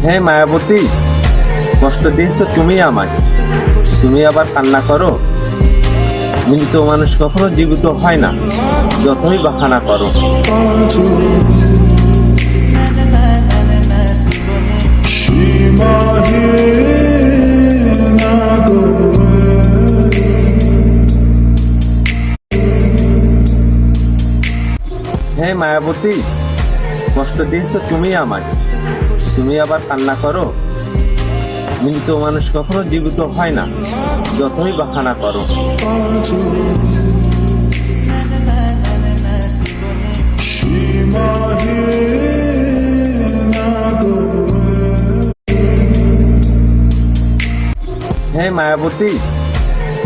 হে মায়াবতী, কষ্ট দিয়েছো তুমি আমায়, তুমি আবার কান্না করো। মৃত মানুষ কখনো জীবিত হয় না, যতই বাহানা করো। হে মায়াবতী, কষ্ট দিয়েছো তুমি আমায়, তুমি আবার কান্না করো। মৃত মানুষ কখনো জীবিত হয় না, যতই বাহানা করো। হে মায়াবতী,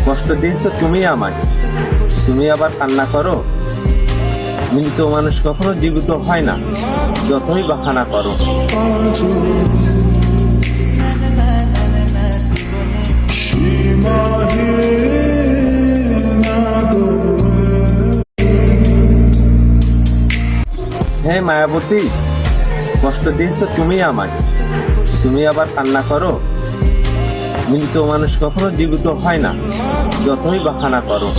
কষ্ট দিয়েছো তুমি আমায়, তুমি আবার কান্না করো। মৃত মানুষ কখনো জীবিত হয় না, যতই বাহানা করো। হে মায়াবতী, কষ্ট দিয়েছো তুমি আমায়, তুমি আবার কান্না করো। মৃত মানুষ কখনো জীবিত হয় না, যতই বাহানা করো।